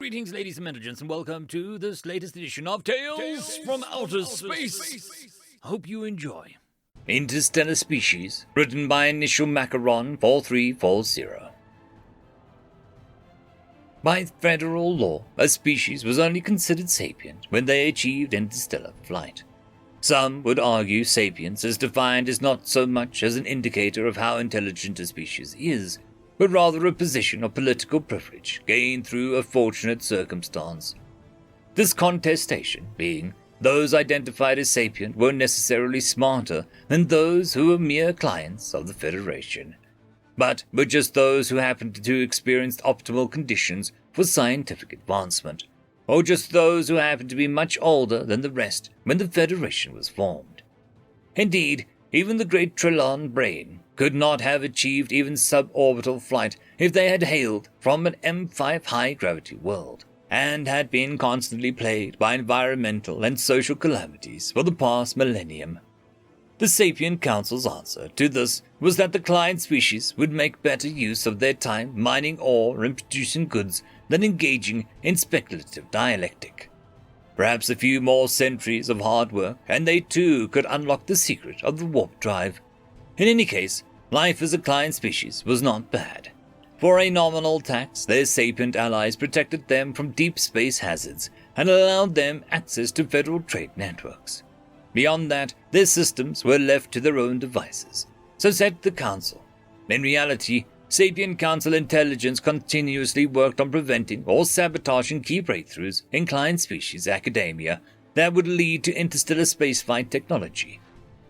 Greetings, ladies and gentlemen, and welcome to this latest edition of Tales from Outer Space. I hope you enjoy. Interstellar Species, written by Initial Macaron 4340. By federal law, a species was only considered sapient when they achieved interstellar flight. Some would argue sapience is defined as not so much as an indicator of how intelligent a species is, but rather a position of political privilege gained through a fortunate circumstance. This contestation being, those identified as sapient were necessarily smarter than those who were mere clients of the Federation, but were just those who happened to experience optimal conditions for scientific advancement, or just those who happened to be much older than the rest when the Federation was formed. Indeed, even the great Terran brain could not have achieved even suborbital flight if they had hailed from an M5 high-gravity world, and had been constantly plagued by environmental and social calamities for the past millennium. The Sapient Council's answer to this was that the client species would make better use of their time mining ore and producing goods than engaging in speculative dialectic. Perhaps a few more centuries of hard work, and they too could unlock the secret of the warp drive. In any case, life as a client species was not bad. For a nominal tax, their sapient allies protected them from deep space hazards and allowed them access to federal trade networks. Beyond that, their systems were left to their own devices, so said the Council. In reality, Sapient Council intelligence continuously worked on preventing or sabotaging key breakthroughs in client species academia that would lead to interstellar spaceflight technology.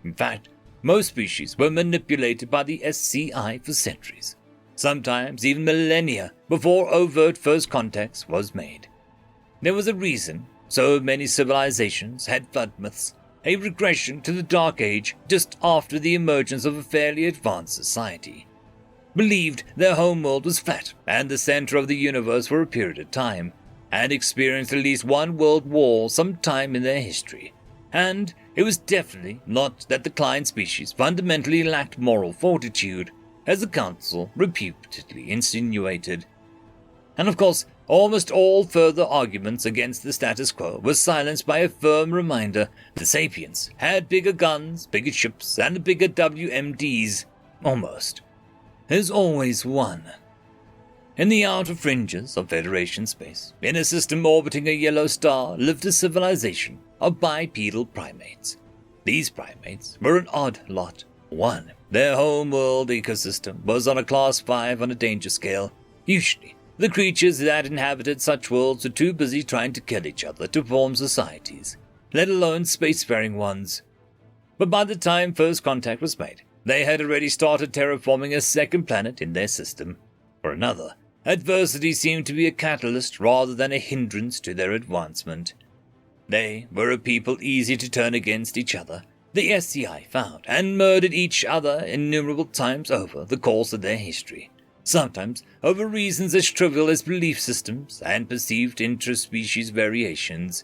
In fact, most species were manipulated by the SCI for centuries, sometimes even millennia before overt first contact was made. There was a reason so many civilizations had flood myths, a regression to the Dark Age just after the emergence of a fairly advanced society. Believed their homeworld was flat and the center of the universe for a period of time, and experienced at least one world war sometime in their history. And it was definitely not that the client species fundamentally lacked moral fortitude, as the Council repeatedly insinuated. And of course, almost all further arguments against the status quo were silenced by a firm reminder the Sapiens had bigger guns, bigger ships, and bigger WMDs. Almost. There's always one. In the outer fringes of Federation space, in a system orbiting a yellow star, lived a civilization of bipedal primates. These primates were an odd lot. One, their homeworld ecosystem was on a class 5 on a danger scale. Usually, the creatures that inhabited such worlds were too busy trying to kill each other to form societies, let alone spacefaring ones. But by the time first contact was made, they had already started terraforming a second planet in their system. For another, adversity seemed to be a catalyst rather than a hindrance to their advancement. They were a people easy to turn against each other, the SCI found, and murdered each other innumerable times over the course of their history, sometimes over reasons as trivial as belief systems and perceived interspecies variations.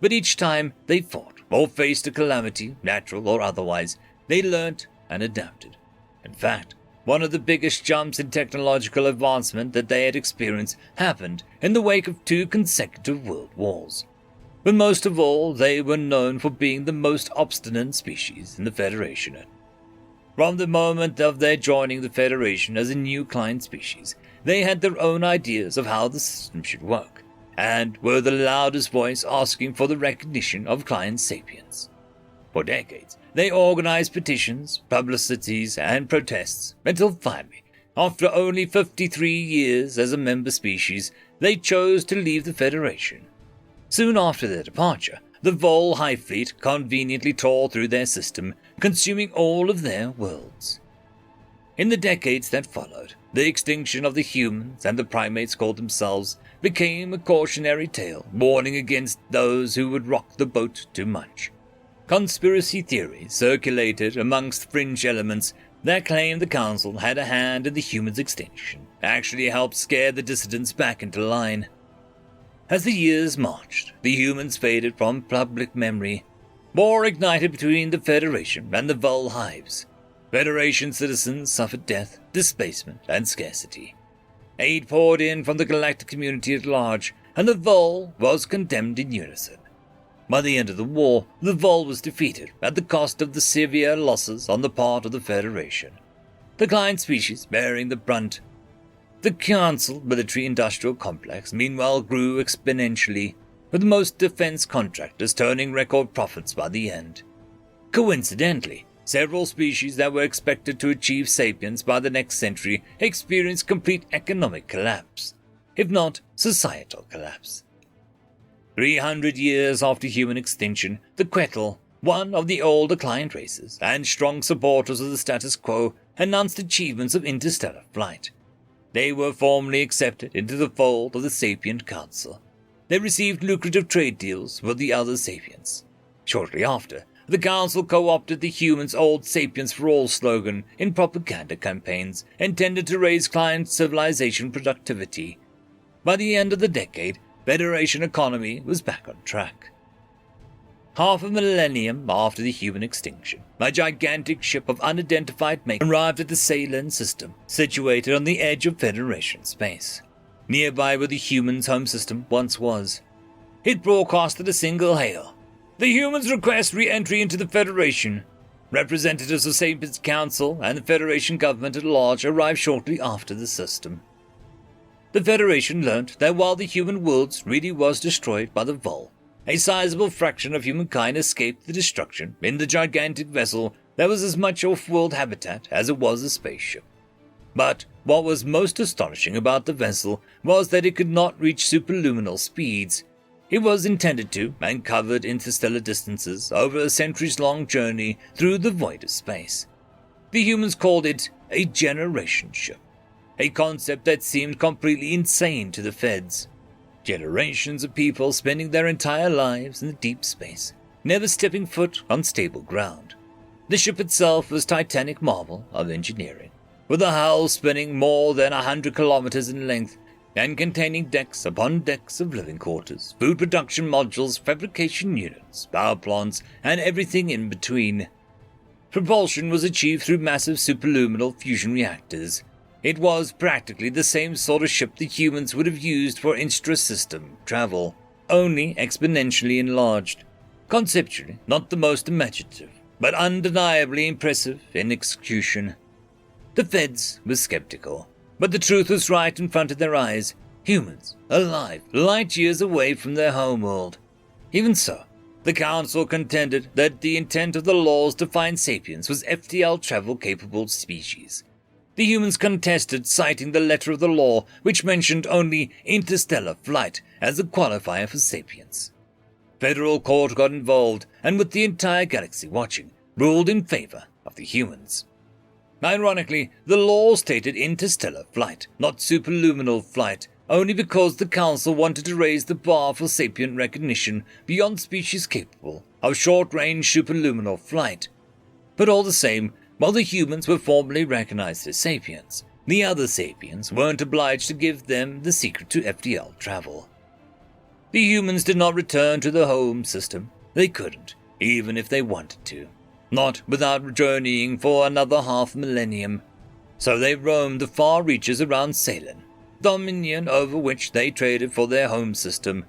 But each time they fought or faced a calamity, natural or otherwise, they learnt and adapted. In fact, one of the biggest jumps in technological advancement that they had experienced happened in the wake of 2 consecutive world wars. But most of all, they were known for being the most obstinate species in the Federation. From the moment of their joining the Federation as a new client species, they had their own ideas of how the system should work, and were the loudest voice asking for the recognition of client sapience. For decades, they organized petitions, publicities, and protests, until finally, after only 53 years as a member species, they chose to leave the Federation. Soon after their departure, the Vol Hive Fleet conveniently tore through their system, consuming all of their worlds. In the decades that followed, the extinction of the humans and the primates called themselves became a cautionary tale, warning against those who would rock the boat too much. Conspiracy theories circulated amongst fringe elements that claimed the Council had a hand in the humans' extinction, actually helped scare the dissidents back into line. As the years marched, the humans faded from public memory. War ignited between the Federation and the Vol Hives. Federation citizens suffered death, displacement, and scarcity. Aid poured in from the galactic community at large, and the Vol was condemned in unison. By the end of the war, the Vol was defeated at the cost of the severe losses on the part of the Federation, the client species bearing the brunt. The Council military-industrial complex meanwhile grew exponentially, with most defense contractors turning record profits by the end. Coincidentally, several species that were expected to achieve sapience by the next century experienced complete economic collapse, if not societal collapse. 300 years after human extinction, the Quetzal, one of the older client races and strong supporters of the status quo, announced achievements of interstellar flight. They were formally accepted into the fold of the Sapient Council. They received lucrative trade deals with the other sapients. Shortly after, the Council co-opted the humans' old Sapience for All slogan in propaganda campaigns intended to raise client civilization productivity. By the end of the decade, Federation economy was back on track. Half a millennium after the human extinction, a gigantic ship of unidentified make arrived at the Ceylon system, situated on the edge of Federation space, nearby where the humans' home system once was. It broadcasted a single hail. The humans request re-entry into the Federation. Representatives of Sapiens Council and the Federation government at large arrived shortly after the system. The Federation learnt that while the human world really was destroyed by the Vol, a sizable fraction of humankind escaped the destruction in the gigantic vessel that was as much off-world habitat as it was a spaceship. But what was most astonishing about the vessel was that it could not reach superluminal speeds. It was intended to and covered interstellar distances over a centuries-long journey through the void of space. The humans called it a generation ship, a concept that seemed completely insane to the Feds. Generations of people spending their entire lives in deep space, never stepping foot on stable ground. The ship itself was titanic marvel of engineering, with a hull spanning more than 100 kilometers in length and containing decks upon decks of living quarters, food production modules, fabrication units, power plants, and everything in between. Propulsion was achieved through massive superluminal fusion reactors. It was practically the same sort of ship the humans would have used for intra-system travel, only exponentially enlarged. Conceptually, not the most imaginative, but undeniably impressive in execution. The Feds were skeptical, but the truth was right in front of their eyes. Humans, alive, light years away from their homeworld. Even so, the Council contended that the intent of the laws to find sapiens was FTL travel-capable species. The humans contested, citing the letter of the law, which mentioned only interstellar flight as a qualifier for sapience. Federal court got involved, and with the entire galaxy watching, ruled in favor of the humans. Ironically, the law stated interstellar flight, not superluminal flight, only because the Council wanted to raise the bar for sapient recognition beyond species capable of short-range superluminal flight. But all the same, while the humans were formally recognized as sapiens, the other sapiens weren't obliged to give them the secret to FTL travel. The humans did not return to the home system. They couldn't, even if they wanted to. Not without journeying for another half millennium. So they roamed the far reaches around Ceylon, dominion over which they traded for their home system.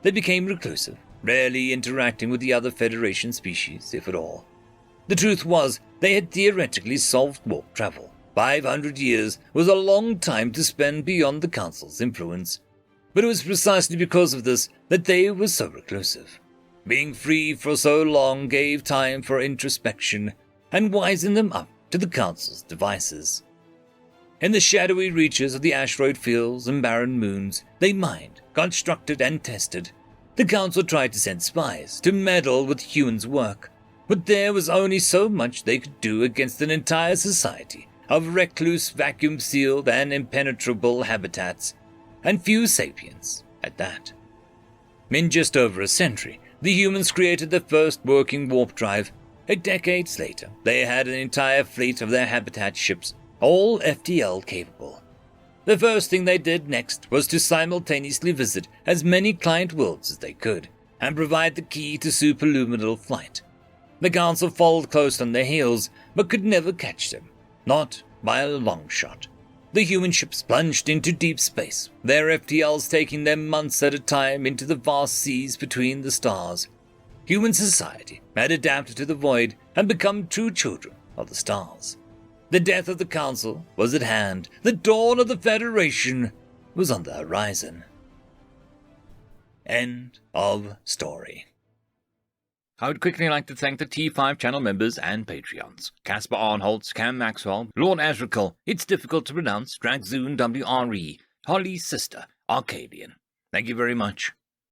They became reclusive, rarely interacting with the other Federation species, if at all. The truth was, they had theoretically solved warp travel. 500 years was a long time to spend beyond the Council's influence. But it was precisely because of this that they were so reclusive. Being free for so long gave time for introspection and wisened them up to the Council's devices. In the shadowy reaches of the asteroid fields and barren moons, they mined, constructed, and tested. The Council tried to send spies to meddle with humans' work, but there was only so much they could do against an entire society of recluse, vacuum-sealed, and impenetrable habitats, and few sapiens at that. In just over a century, the humans created their first working warp drive. A decade later, they had an entire fleet of their habitat ships, all FTL capable. The first thing they did next was to simultaneously visit as many client worlds as they could, and provide the key to superluminal flight. The Council followed close on their heels, but could never catch them, not by a long shot. The human ships plunged into deep space, their FTLs taking them months at a time into the vast seas between the stars. Human society had adapted to the void and become true children of the stars. The death of the Council was at hand. The dawn of the Federation was on the horizon. End of story. I would quickly like to thank the T5 channel members and Patreons. Caspar Arnholtz, Cam Maxwell, Lord Azrakal, It's Difficult to Pronounce, Dragzoon WRE, Holly's Sister, Arcadian. Thank you very much.